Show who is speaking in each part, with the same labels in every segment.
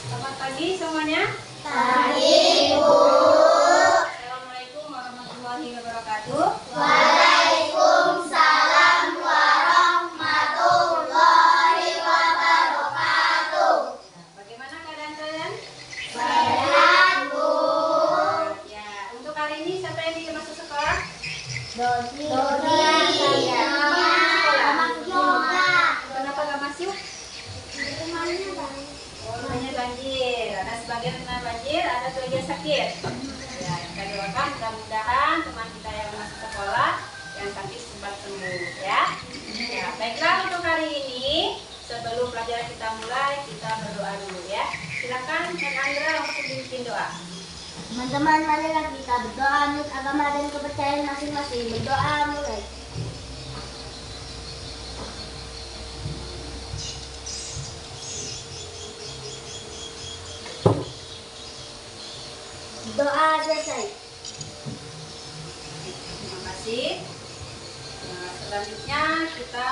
Speaker 1: Selamat pagi semuanya.
Speaker 2: Pagi, Bu.
Speaker 1: Assalamualaikum warahmatullahi wabarakatuh.
Speaker 2: Waalaikumsalam warahmatullahi wabarakatuh.
Speaker 1: Bagaimana keadaan kalian?
Speaker 2: Sehat, Bu.
Speaker 1: Ya, untuk hari ini siapa yang tidak masuk sekolah?
Speaker 2: Dodi,
Speaker 1: Iya.
Speaker 2: Amak yoga.
Speaker 1: Kenapa nggak masuk? Rumahnya banjir. Ada sebagian kena banjir, ada sebagian sakit. Ya, kita doakan mudah-mudahan teman kita yang masuk sekolah yang sakit cepat sembuh ya. Ya, baiklah untuk hari ini sebelum pelajaran kita mulai kita berdoa dulu ya. Silakan Kak Andra untuk bikin doa.
Speaker 2: Teman-teman, marilah kita berdoa menurut agama dan kepercayaan masing-masing. Berdoa mulai. Doa selesai.
Speaker 1: Terima kasih. Nah, selanjutnya kita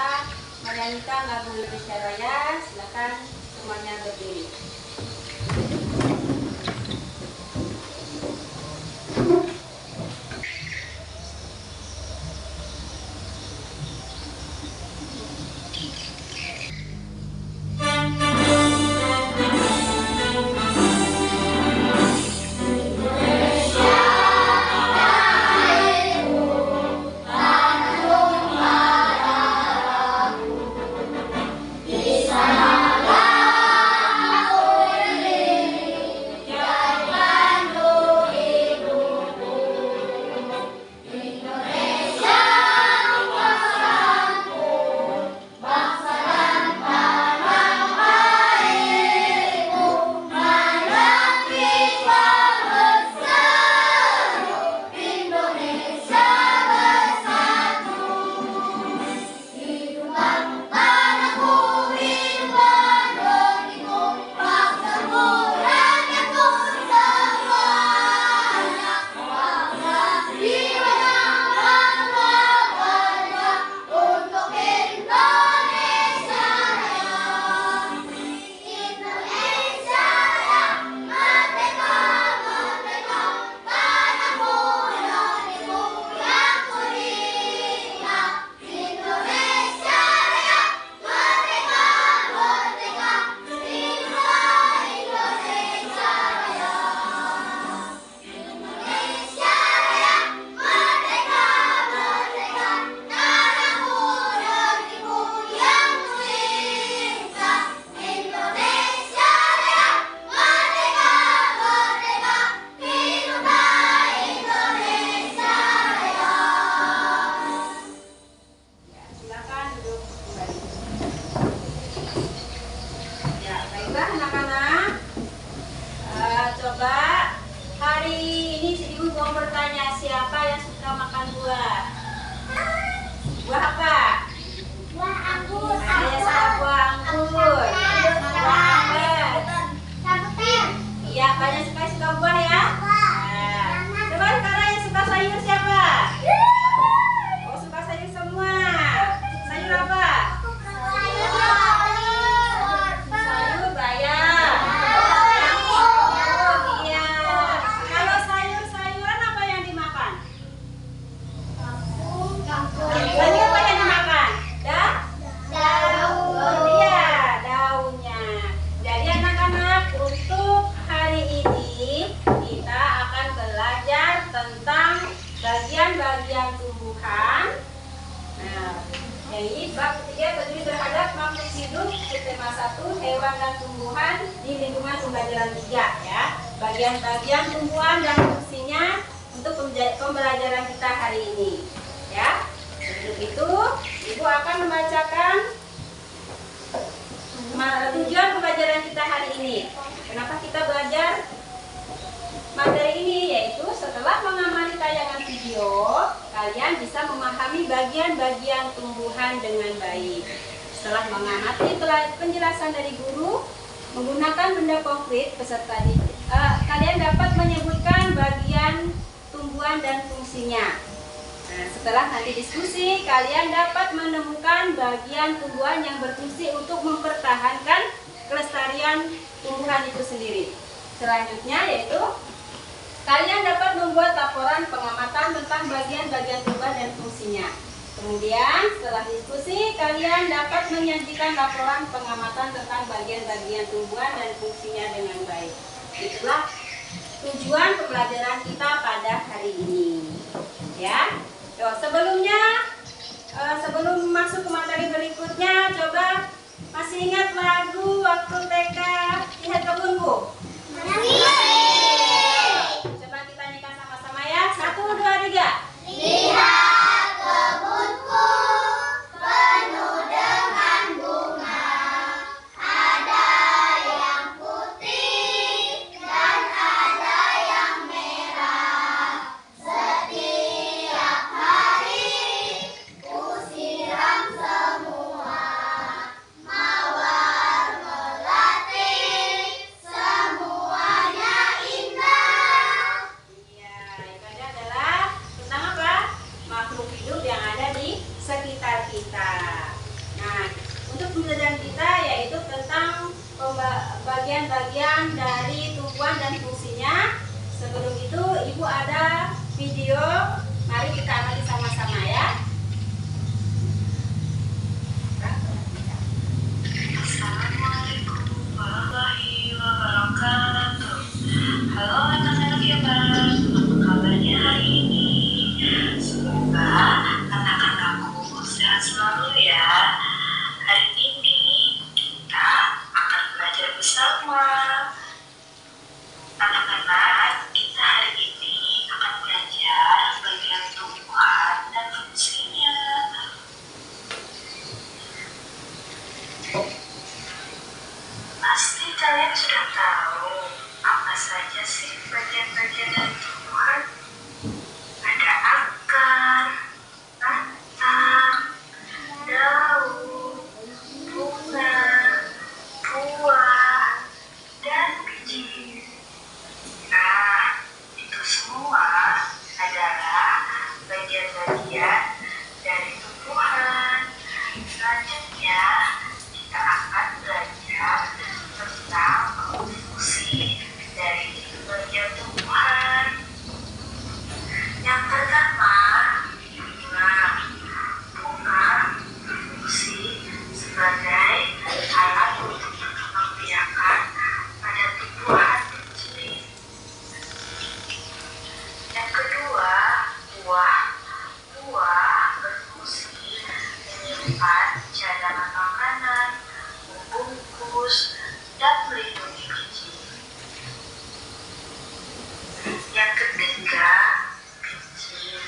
Speaker 1: menyanyikan lagu Indonesia Raya. Silakan semuanya berdiri.
Speaker 2: Di sana
Speaker 1: hewan dan tumbuhan di lingkungan pembelajaran 3 ya. Bagian-bagian tumbuhan dan fungsinya untuk pembelajaran kita hari ini ya. Sebelum itu, Ibu akan membacakan tujuan pembelajaran kita hari ini. Kenapa kita belajar materi ini? Yaitu setelah mengamati tayangan video, kalian bisa memahami bagian-bagian tumbuhan dengan baik. Setelah mengamati penjelasan dari guru, menggunakan benda konkret peserta kalian dapat menyebutkan bagian tumbuhan dan fungsinya. Nah, setelah nanti diskusi, kalian dapat menemukan bagian tumbuhan yang berfungsi untuk mempertahankan kelestarian tumbuhan itu sendiri. Selanjutnya yaitu kalian dapat membuat laporan pengamatan tentang bagian-bagian tumbuhan dan fungsinya. Kemudian setelah diskusi, kalian dapat menyajikan laporan pengamatan tentang bagian-bagian tumbuhan dan fungsinya dengan baik. Itulah tujuan pembelajaran kita pada hari ini. Ya. Sebelum masuk ke materi berikutnya, coba masih ingat lagu waktu TK Lihat Kebunku? Coba kita nyanyikan sama-sama ya. 1, 2, 3.
Speaker 2: Lihat kebunku penuh dengan bunga, ada yang putih dan ada yang merah. Setiap hari ku siram semua, mawar melati, semuanya indah.
Speaker 1: Ya, itu adalah tentang apa? Makhluk hidup yang ada di sekitar kita. Nah, untuk pembelajaran kita yaitu tentang bagian-bagian dari tumbuhan dan fungsinya. Sebelum itu, Ibu ada video. Mari kita amati sama-sama ya.
Speaker 3: Assalamualaikum warahmatullahi wabarakatuh. Halo anak-anak hebat, apa kabarnya hari ini? Semoga anak-anakku sehat selalu ya. Hari ini kita akan belajar bersama. Anak-anak, kita hari ini akan belajar bagian tumbuhan dan fungsinya. Pasti kalian sudah tahu apa saja sih bagian-bagian dari tumbuhan. Ada akar, batang, daun, bunga, buah, dan biji. Nah, itu semua adalah bagian-bagian dari tumbuhan. Selanjutnya, kita akan belajar tentang fungsi dari bagian tumbuhan. Yang pertama, bunga. Bunga berfungsi sebagai alat untuk berkembang biakan pada tumbuhan kecil. Yang kedua, buah. Buah berfungsi menyimpan cadangan makanan, membungkus, dan melindungi biji. Yang ketiga, biji.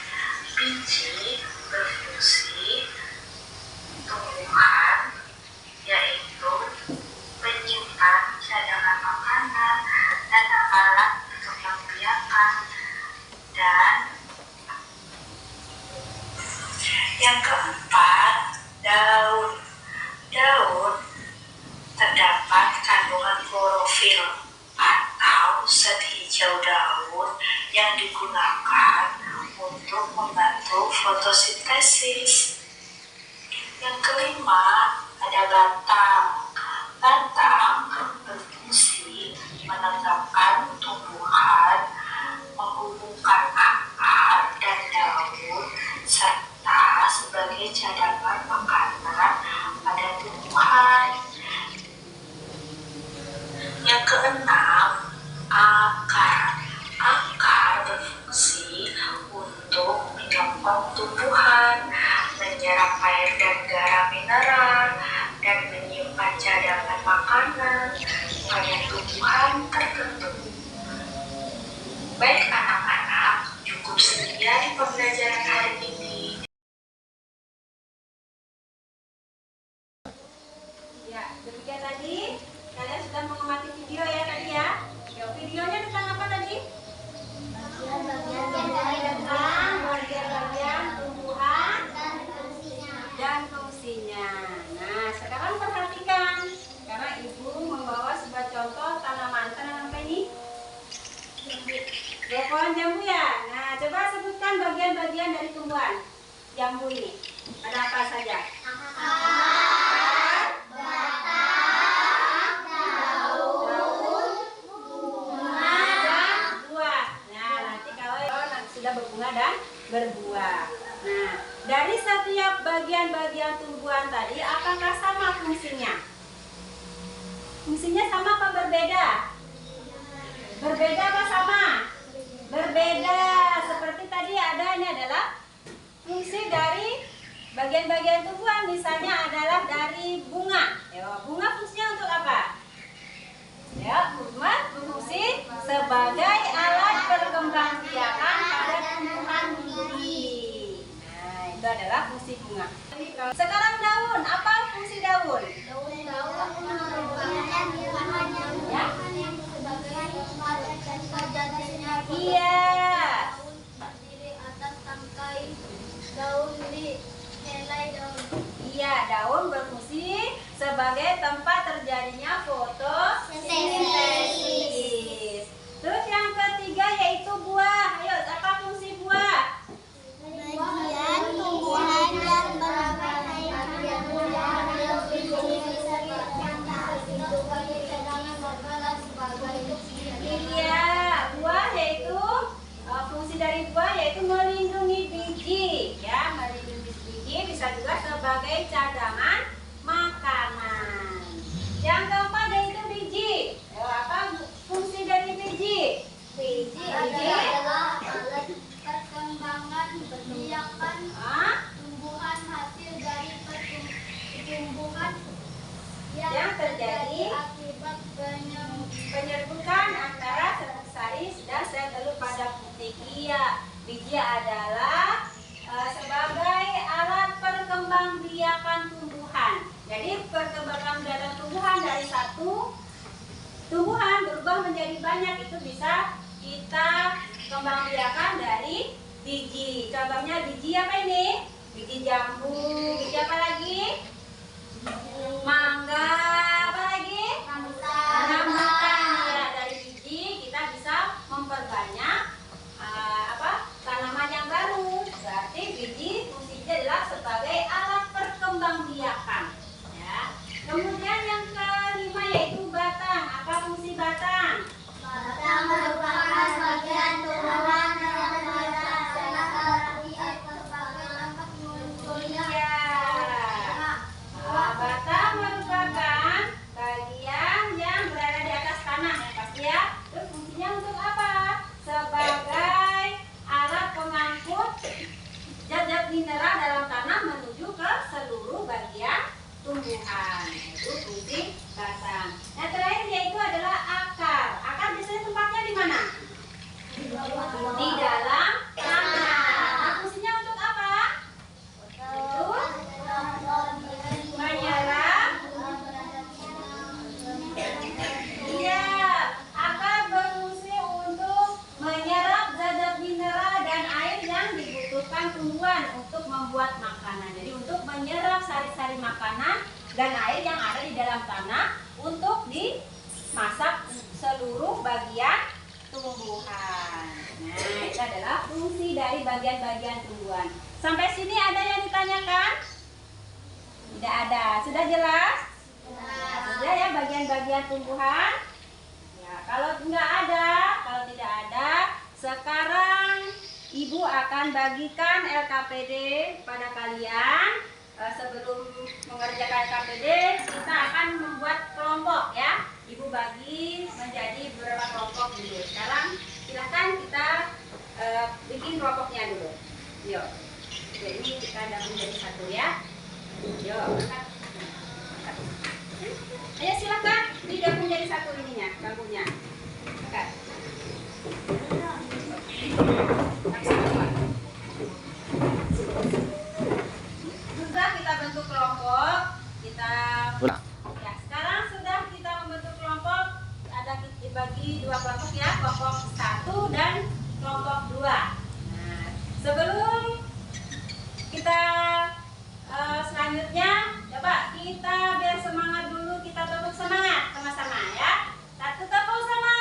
Speaker 3: Biji berfungsi tumbuhan, yaitu menyimpan cadangan makanan dan alat berkembang biakan. Dan yang keempat, daun. Daun terdapat kandungan klorofil atau zat hijau daun yang digunakan untuk membantu fotosintesis. Yang kelima, ada batang. Batang berfungsi menetapkan tumbuhan, menghubungkan akar dan daun, serta sebagai cadangan makanan pada tumbuhan. Yang keenam, akar. Akar berfungsi untuk menyokong tumbuhan, menyerap air dan garam mineral, dan menyimpan cadangan makanan makanan pada tumbuhan tertentu. Baik anak-anak, cukup sekian pembelajaran hari ini.
Speaker 1: Ya, demikian tadi. Kalian sudah mengamati video ya tadi ya. Yuk, videonya tentang apa tadi? Tentang bagian-bagian tumbuhan dan fungsinya. Nah, sekarang perhatikan. Karena ibu membawa sebuah contoh tanaman. Tanaman apa ini? Ya, pohon jambu ya. Nah, coba sebutkan bagian-bagian dari tumbuhan jambu ini. Ada apa saja? Berbunga dan berbuah. Nah, dari setiap bagian-bagian tumbuhan tadi, apakah sama fungsinya? Fungsinya sama apa berbeda? Berbeda apa sama? Berbeda. Seperti tadi ada ini adalah fungsi dari bagian-bagian tumbuhan. Misalnya adalah dari bunga. Ya, bunga fungsinya untuk apa? Ya, bunga berfungsi sebagai alat perkembangbiakan pada tumbuhan biji. Nah, itu adalah fungsi bunga. Sekarang daun, apa fungsi daun? Ya? Iya. Iya, daun berfungsi sebagai tempat terjadinya fotosintesis. Terus yang ketiga yaitu buah. Ayo, apa fungsi buah?
Speaker 2: Bagian tumbuhan yang
Speaker 1: Iya, buah yaitu fungsi dari buah yaitu melindungi biji, ya, melindungi biji, bisa juga sebagai cadangan makanan. Yang keempat yaitu biji. Apa fungsi dari biji? Biji
Speaker 2: adalah alat perkembangan biakan tumbuhan hasil dari pertumbuhan
Speaker 1: yang terjadi
Speaker 2: akibat
Speaker 1: penyerbukan antara serbuk sari dan sel telur pada putik. Iya, biji adalah sebagai alat perkembangbiakan tumbuhan. Jadi perkembangbiakan tumbuhan dari satu tumbuhan berubah menjadi banyak, itu bisa kita kembangbiakan dari biji. Contohnya biji apa ini? Biji jambu. Biji apa lagi? Mangga. Apa lagi? Rambutan. Ya, dari biji kita bisa memperbanyak tanaman yang baru. Berarti biji fungsinya adalah sebagai alat perkembangbiakan. Ya. Kemudian yang kelima yaitu batang. Apa fungsi batang?
Speaker 2: Batang merupakan bagian tumbuhan yang
Speaker 1: batang merupakan bagian yang berada di atas tanah ya pasti ya. Terus fungsinya untuk apa? Sebagai alat pengangkut zat-zat mineral dalam tanah menuju ke seluruh bagian tumbuhan. Itu fungsi batang. Yang terakhir yaitu adalah akar. Akar biasanya tempatnya di mana? Di dalam tanah. Nah, fungsinya untuk apa? Itu menyerap. Iya, akar berfungsi untuk menyerap zat-zat mineral dan air yang dibutuhkan tumbuhan untuk membuat makanan. Jadi untuk menyerap sari-sari makanan dan air yang ada di dalam tanah untuk dimasak seluruh bagian tumbuhan. Nah, itu adalah fungsi dari bagian-bagian tumbuhan. Sampai sini ada yang ditanyakan? Tidak ada. Sudah jelas? Sudah ya bagian-bagian tumbuhan? Ya, kalau tidak ada, sekarang Ibu akan bagikan LKPD pada kalian. Sebelum mengerjakan LKPD, kita akan membuat kelompok ya. Ibu bagi menjadi beberapa kelompok dulu. Sekarang silahkan kita bikin kelompoknya dulu. Yuk. Jadi kita gabung jadi satu ya. Yuk. Ayo silakan. satu ininya, bambunya. Oke. Sudah kita bentuk kelompok, kita ya, sekarang sudah kita membentuk kelompok, ada dibagi dua kelompok ya, kelompok 1 dan kelompok 2. Nah, sebelum kita selanjutnya, coba kita biar semangat dulu, kita tepuk semangat sama-sama ya. Satu tepuk semangat.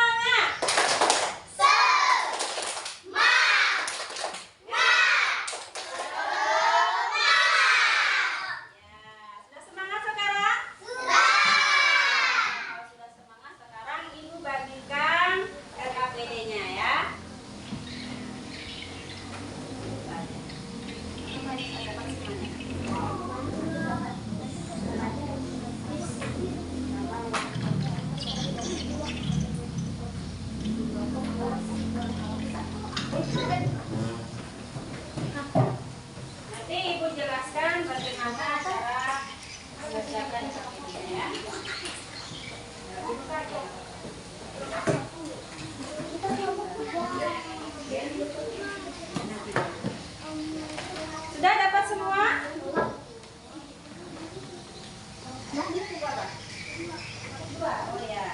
Speaker 1: Nanti Ibu jelaskan bagaimana cara mengerjakan KPD ya. Sudah dapat semua? Oh ya.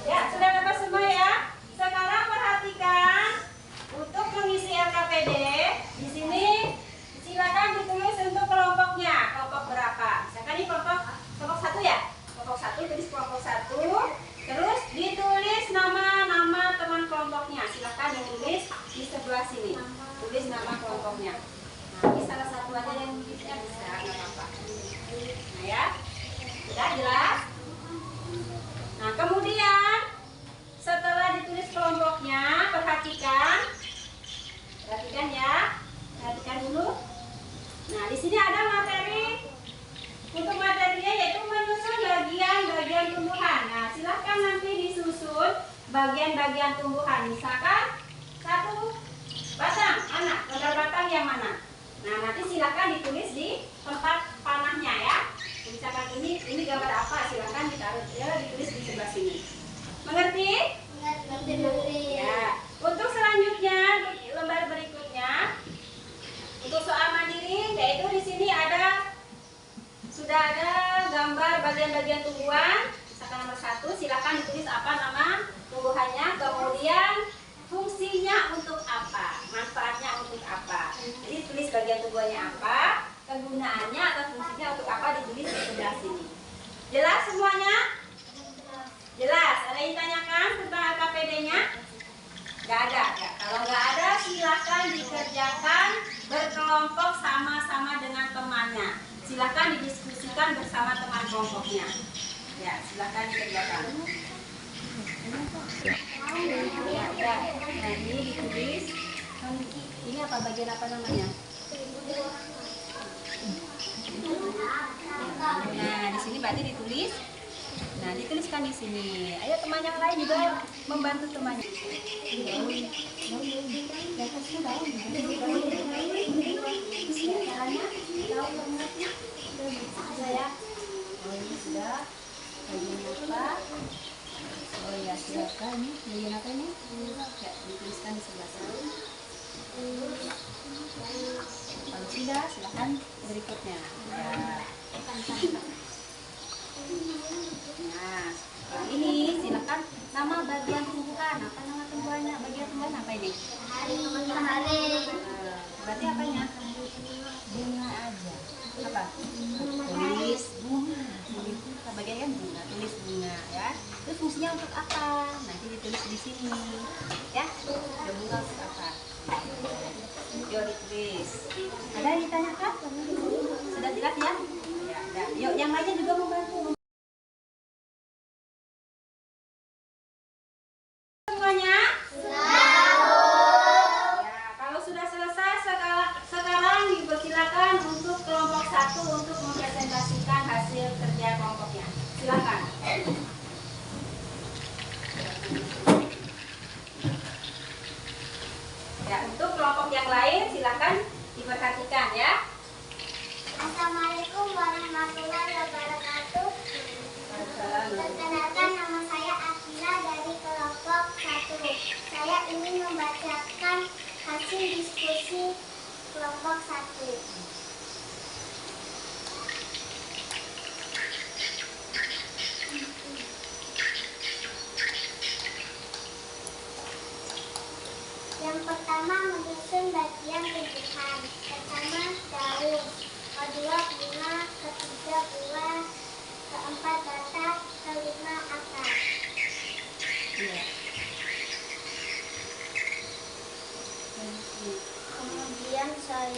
Speaker 1: Ya, sudah dapat semua ya. Sekarang perhatikan untuk mengisi LKPD. Di sini silakan ditulis untuk kelompoknya. Kelompok berapa? Misalkan ini kelompok 1 ya. Kelompok 1 tulis kelompok 1. Terus ditulis nama teman kelompoknya. Silakan ditulis di sebelah sini. Tulis nama kelompoknya. Nah, ini salah satu aja yang tulisnya bisa, nggak apa-apa. Nah ya, sudah jelas. Nah kemudian setelah ditulis kelompoknya, perhatikan ya, perhatikan dulu. Nah di sini ada materi. Untuk materinya yaitu menyusun bagian-bagian tumbuhan. Nah silahkan nanti disusun bagian-bagian tumbuhan. Misalkan satu batang, mana? Gambar batang yang mana? Nah nanti silahkan ditulis di tempat panahnya ya. Misalkan ini gambar apa? Silahkan ditaruh ya, ditulis di sebelah sini. Mengerti?
Speaker 2: Mengerti.
Speaker 1: Ya. Untuk selanjutnya lembar berikutnya untuk soal mandiri, yaitu di sini sudah ada gambar bagian-bagian tumbuhan. Misalkan nomor 1, silakan ditulis apa nama tumbuhannya, kemudian fungsinya untuk apa, manfaatnya untuk apa. Jadi tulis bagian tumbuhannya apa, kegunaannya atau fungsinya untuk apa, ditulis di sebelah sini. Jelas semuanya? Jelas. Ada yang ditanyakan tentang LKPD-nya? Gak ada ya. Kalau nggak ada, silakan dikerjakan berkelompok sama-sama dengan temannya. Silakan didiskusikan bersama teman kelompoknya. Ya, silakan dikerjakan. Ya. Nah, ini ditulis. Ini apa, bagian apa namanya? Nah, di sini berarti ditulis. Nah, dituliskan di sini. Ayo teman yang lain juga membantu temannya. Saya. Oh, ini sudah. Bagian apa? Oh ya, silakan. Bagian apa ini? Ya, dituliskan di sebelah sana. Kalau sudah, silakan berikutnya. Ya. Nah, ini silakan nama bagian tumbuhan. Apa nama tumbuhannya? Bagian tumbuhan apa ini?
Speaker 2: Matahari.
Speaker 1: Berarti apanya? Bunga aja. Apa? Tulis bunga. Bagian bunga, tulis bunga ya. Terus fungsinya untuk apa? Nanti ditulis di sini. Ya, ada bunga untuk apa? Yuk ditulis. Ada yang ditanyakan? Sudah jelas ya? Ya, ada. Yuk yang lainnya juga membantu. Semuanya? Ya, kalau sudah selesai sekarang dipersilakan untuk kelompok 1 untuk mempresentasikan hasil kerja kelompoknya. Silakan. Ya, untuk kelompok yang lain silakan diperhatikan ya.
Speaker 2: Assalamualaikum warahmatullahi wabarakatuh.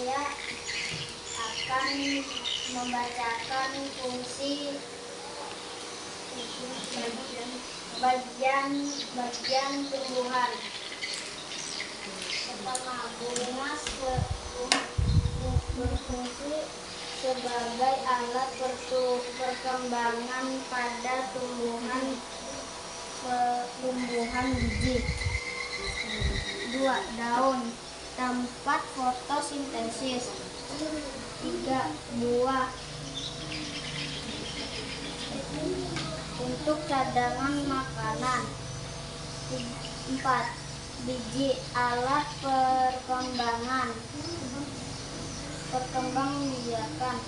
Speaker 2: saya akan membacakan fungsi bagian tumbuhan. Pertama, bunga berfungsi sebagai alat perkembangan pada tumbuhan biji. 2. Daun, tempat fotosintesis. 3. Buah, untuk cadangan makanan. 4. Biji, alat perkembangbiakan.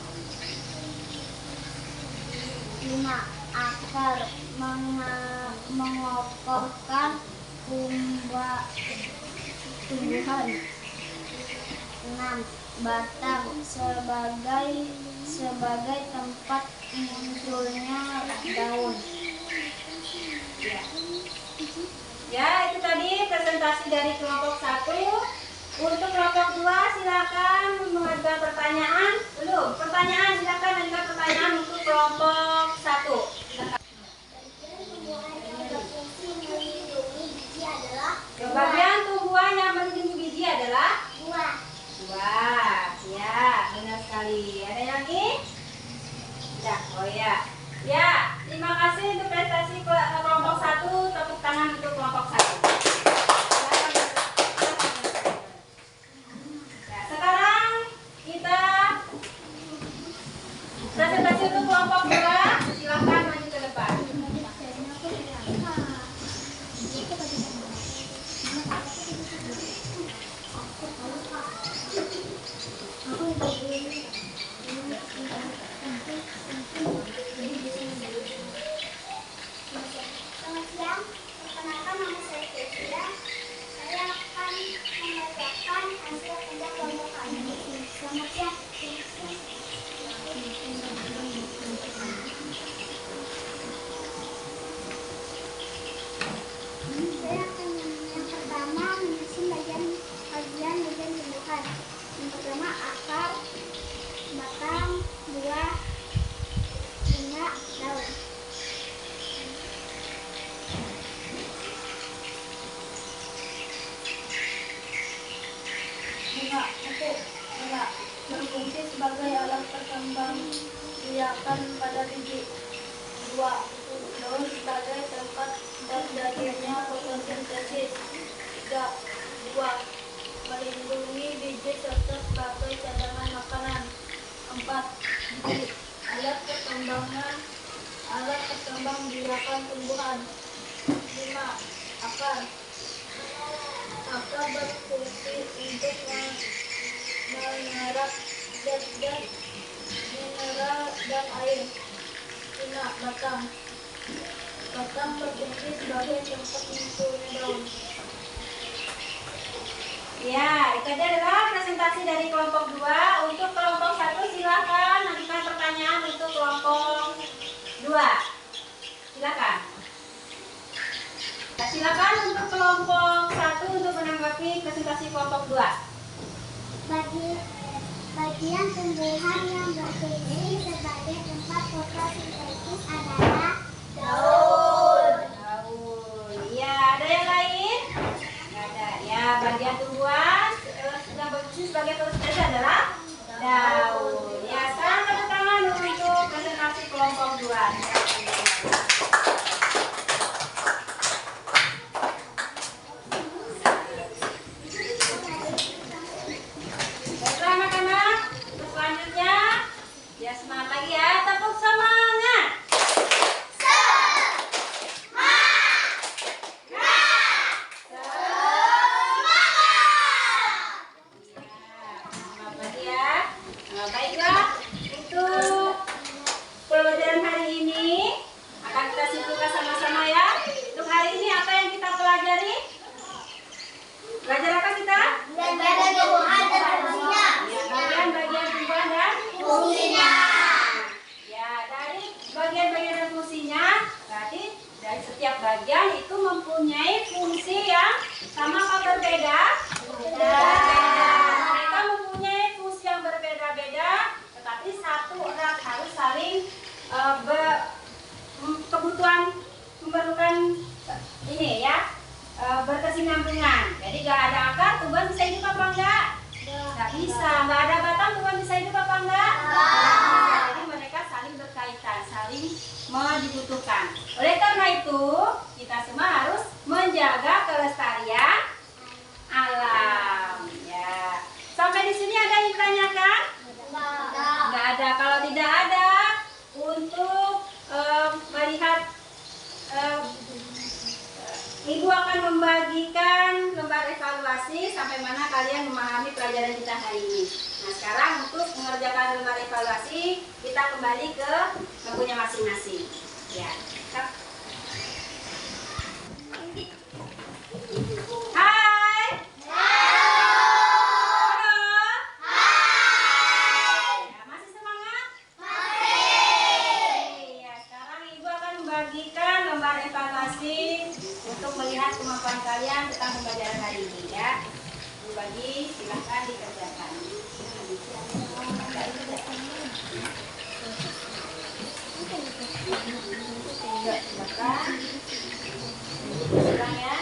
Speaker 2: 5. Akar, mengokohkan tumbuhan. 6. Batang, sebagai tempat munculnya daun.
Speaker 1: Ya, itu tadi presentasi dari kelompok 1. Untuk kelompok 2 silakan mengajukan pertanyaan. Belum? Pertanyaan silakan ajukan pertanyaan untuk kelompok 1. Silakan. Bagian tumbuhan yang melindungi biji adalah
Speaker 2: Buah.
Speaker 1: buah. Ya, benar sekali. Ada yang lagi? Ya, oh ya. Ya, terima kasih untuk prestasi kelompok 1. Tepuk tangan untuk kelompok 1. Ya, sekarang kita presentasi untuk kelompok 2. Silahkan maju ke depan.
Speaker 2: Selamat siang, perkenalkan nama saya Kesia. Saya akan membacakan hasil kerja kelompok kami. Selamat siang. Saya akan yang pertama menyusun bagian tumbuhan. Yang pertama akar, batang, buah, bunga, daun. Bunga berfungsi sebagai alat perkembangbiakan pada biji. 2. Daun sebagai tempat terjadinya fotosintesis. 3. Buah melindungi biji serta sebagai cadangan makanan. 4. Biji alat perkembangbiakan tumbuhan. 5. Akar berfungsi untuk menyerap zat-zat mineral dan air. 5. Batang berfungsi sebagai tempat munculnya daun.
Speaker 1: Ya, itu adalah presentasi dari kelompok 2. Untuk kelompok 1 silakan ajukan pertanyaan untuk kelompok 2. Silakan. Nah, silakan untuk kelompok 1 untuk menanggapi presentasi kelompok 2.
Speaker 2: Bagian tumbuhan yang berfungsi sebagai tempat fotosintesis adalah daun.
Speaker 1: Ya, ada yang lain? Nggak ada. Ya, bagian tumbuhan yang berfungsi sebagai fotosintesis adalah daun. Ya, sekarang tepuk tangan untuk presentasi kelompok 2. bagian itu mempunyai fungsi yang sama atau berbeda? Berbeda. Mereka mempunyai fungsi semua dibutuhkan. Oleh karena itu, kita semua harus menjaga kelestarian alam. Ya. Sampai di sini ada yang ditanyakan? Nggak ada. Kalau tidak ada, untuk melihat Ibu akan membagikan lembar evaluasi sampai mana kalian memahami pelajaran kita hari ini. Nah, sekarang untuk mengerjakan lembar evaluasi, kita kembali ke bukunya masing-masing. Ya. Hai. Halo. Ya, masih semangat? Ya, sekarang Ibu akan membagikan lembar evaluasi untuk melihat kemampuan kalian tentang pembelajaran hari ini ya. Bagi silahkan dikerjakan. Silakan. Ulang ya.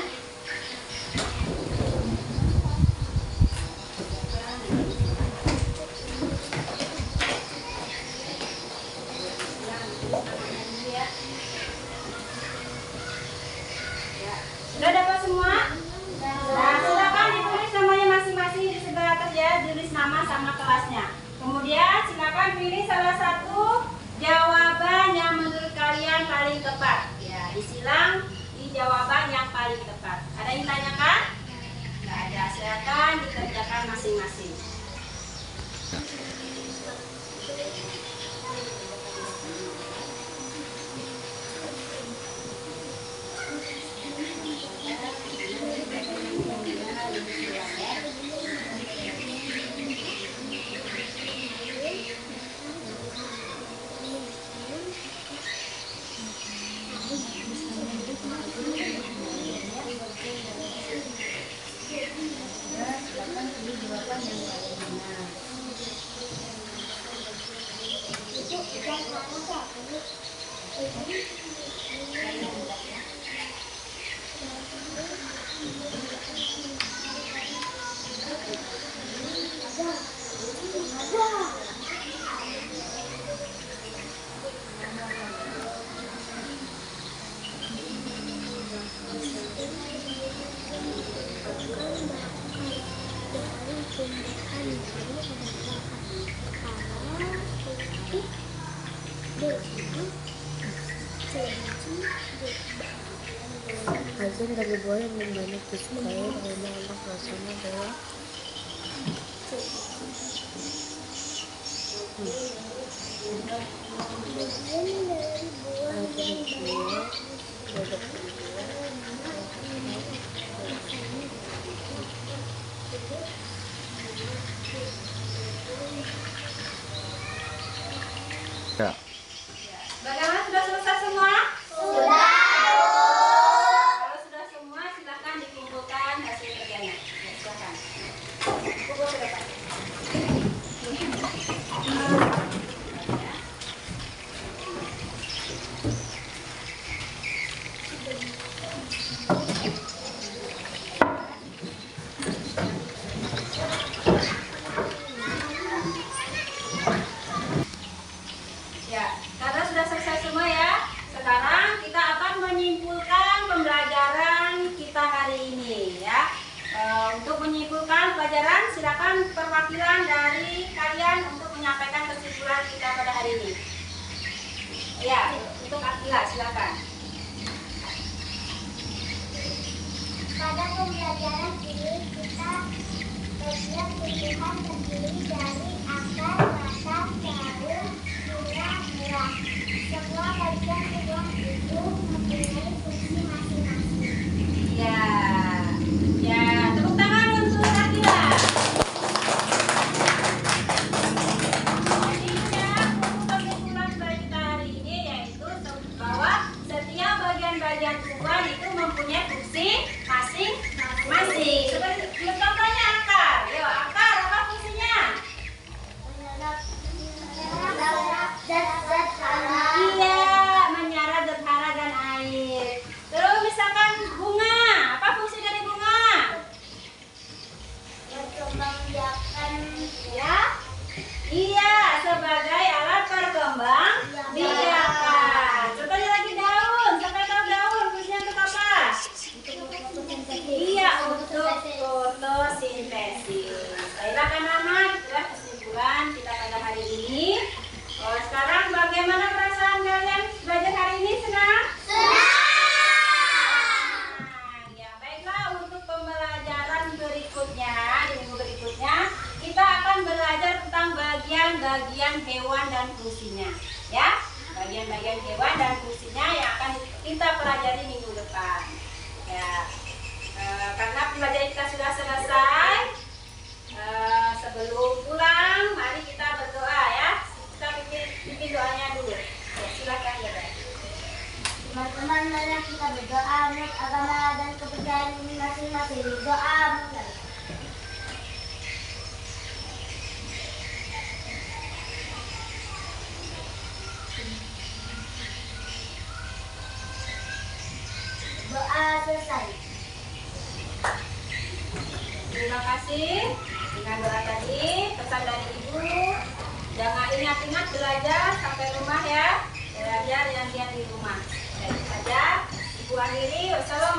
Speaker 1: Sudah dapat semua? Nah, silakan ditulis namanya masing-masing di sebelah atas ya, tulis nama sama kelasnya. Kemudian silakan pilih salah satu jawaban yang menurut kalian paling tepat. Ya, disilang di jawaban yang paling tepat. Ada yang tanyakan? Nggak ada. Silakan dikerjakan masing-masing.
Speaker 4: Azan dari buah yang banyak disukai oleh anak rasanya adalah
Speaker 5: ya.
Speaker 1: Bagaimana, sudah selesai semua? Kalau sudah semua, silakan dikumpulkan hasil kerjanya. Ya, silakan. Kumpul ke depan. Ya, karena sudah selesai semua ya. Sekarang kita akan menyimpulkan pembelajaran kita hari ini ya. Untuk menyimpulkan pelajaran, silakan perwakilan dari kalian untuk menyampaikan kesimpulan kita pada hari ini. Ya, untuk Akila silakan.
Speaker 2: Pada pembelajaran ini kita belajar tumbuhan terdiri dari akar, batang, daun, bunga, buah. Semua bagian tubuh itu mempunyai fungsi masing-masing.
Speaker 1: Ya, ya, tepuk tangan untuk Akila. Jadi ya, untuk kesimpulan dari kita hari ini yaitu bahwa setiap bagian-bagian tubuh itu mempunyai fungsi masing-masing. Seperti contohnya akar. Yo, akar apa fungsinya?
Speaker 2: Menyerap zat-zat tanah.
Speaker 1: Iya, menyerap kita pelajari minggu depan. Ya, karena pembelajaran kita sudah selesai. Sebelum pulang, mari kita berdoa ya. Kita bikin doanya dulu. Ya, silakan ya, Dek.
Speaker 2: Teman-teman, mari kita berdoa menurut agama dan kepercayaan masing-masing. Doa mulai. Doa selesai.
Speaker 1: Terima kasih. Dengan doa tadi, pesan dari Ibu, jangan ingat-ingat belajar sampai rumah ya. Belajar yang di rumah. Jadi saja, Ibu akhiri. Wassalamualaikum.